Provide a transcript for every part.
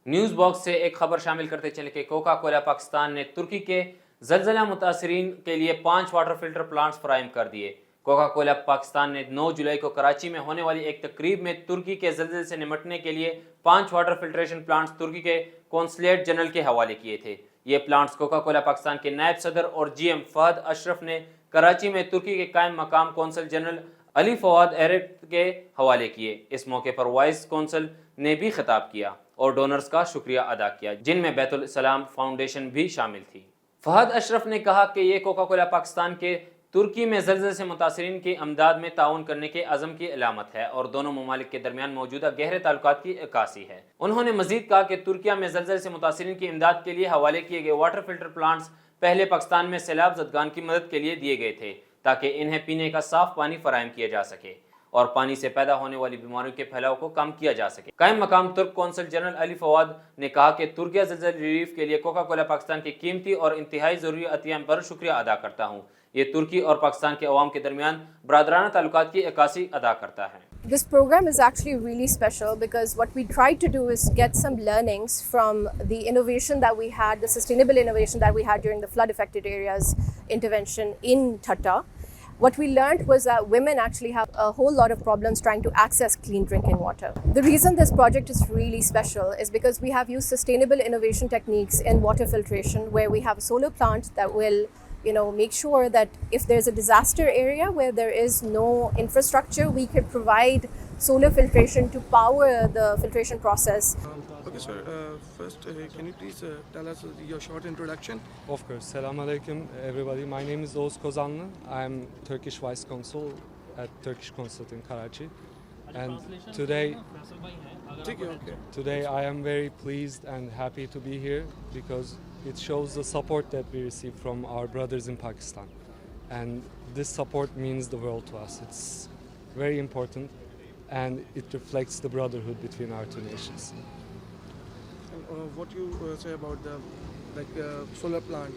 News box سے ایک خبر شامل کرتے چلے کہ کوکا کولا پاکستان نے ترکی کے زلزلہ متاثرین کے لیے 5 واٹر فلٹر پلانٹس فراہم کر دیے۔ کوکا کولا پاکستان نے 9 جولائی کو کراچی میں ہونے والی ایک تقریب میں ترکی کے زلزلے سے نمٹنے کے لیے 5 واٹر فلٹریشن پلانٹس ترکی کے کونسلیٹ جنرل کے حوالے کیے تھے۔ یہ پلانٹس کوکا کولا پاکستان کے نائب صدر اور جی ایم فہد اشرف نے کراچی میں ترکی کے قائم مقام کونسل جنرل علی فواد ایرٹ کے حوالے کیے۔ اس موقع پر وائس کونسل نے بھی خطاب کیا اور ڈونرز کا شکریہ ادا کیا، جن میں بیت السلام فاؤنڈیشن بھی شامل تھی۔ فہد اشرف نے کہا کہ یہ کوکا کولا پاکستان کے ترکی میں زلزلے سے متاثرین کی امداد میں تعاون کرنے کے عزم کی علامت ہے اور دونوں ممالک کے درمیان موجودہ گہرے تعلقات کی عکاسی ہے۔ انہوں نے مزید کہا کہ ترکیہ میں زلزلے سے متاثرین کی امداد کے لیے حوالے کیے گئے واٹر فلٹر پلانٹس پہلے پاکستان میں سیلاب زدگان کی مدد کے لیے دیے گئے تھے تاکہ انہیں پینے کا صاف پانی فراہم کیا جا سکے اور پانی سے پیدا ہونے والی بیماریوں کے پھیلاؤ کو کم کیا جا سکے۔ قائم مقام ترک کونسل جنرل علی فواد نے کہا کہ ترکیہ زلزلہ ریلیف کے لیے کوکا کولا پاکستان کی قیمتی اور انتہائی ضروری عطیہ پر شکریہ ادا کرتا ہوں۔ یہ ترکی اور پاکستان کے عوام کے درمیان برادرانہ تعلقات کی عکاسی ادا کرتا ہے۔ This program is actually really special because what we tried to do is get some learnings from the innovation that we had, the sustainable innovation that we had during the flood affected areas intervention in Thatta. What we learned was that women actually have a whole lot of problems trying to access clean drinking water. The reason this project is really special is because we have used sustainable innovation techniques in water filtration, where we have a solar plant that will make sure that if there's a disaster area where there is no infrastructure, we could provide solar filtration to power the filtration process. Okay, sir. First, can you please tell us your short introduction? Of course. Selamun Aleyküm, everybody. My name is Oğuz Kozanlı. I'm Turkish Vice Consul at Turkish Consulate in Karachi. And today I am very pleased and happy to be here because it shows the support that we receive from our brothers in Pakistan. And this support means the world to us. It's very important and it reflects the brotherhood between our two nations. And what you say about the solar plant?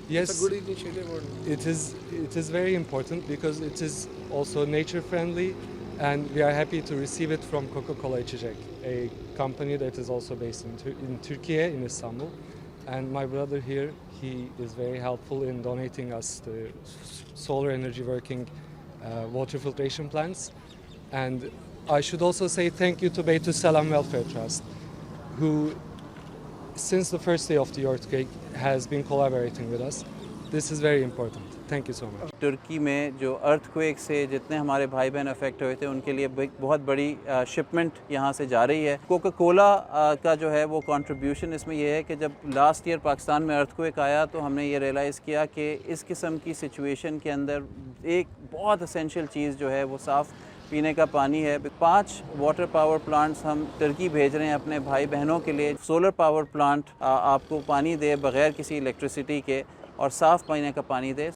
Yes, it's a good initiative. it is very important because it is also nature friendly, and we are happy to receive it from Coca-Cola İçecek, a company that is also based in Turkey, in Istanbul. And my brother here, he is very helpful in donating us the solar energy working water filtration plants. And I should also say thank you to Beit Salam Welfare Trust, who since the first day of the earthquake has been collaborating with us. This is very important. Thank you so much. ترکی میں جو ارتھ quick سے جتنے ہمارے بھائی بہن effect ہوئے تھے ان کے لیے بہت بڑی شپمنٹ یہاں سے جا رہی ہے۔ کوکا کولا کا جو ہے وہ کنٹریبیوشن اس میں یہ ہے کہ جب لاسٹ ایئر پاکستان میں ارتھ کویک آیا تو ہم نے یہ ریئلائز کیا کہ اس قسم کی سچویشن کے اندر ایک بہت اسینشیل چیز جو ہے وہ صاف پینے کا پانی ہے۔ 5 واٹر پاور پلانٹس ہم ترکی بھیج رہے ہیں اپنے بھائی بہنوں کے لیے۔ سولر پاور پلانٹ آپ کو پانی دے بغیر کسی الیکٹریسٹی کے اور صاف پینے کا پانی دے۔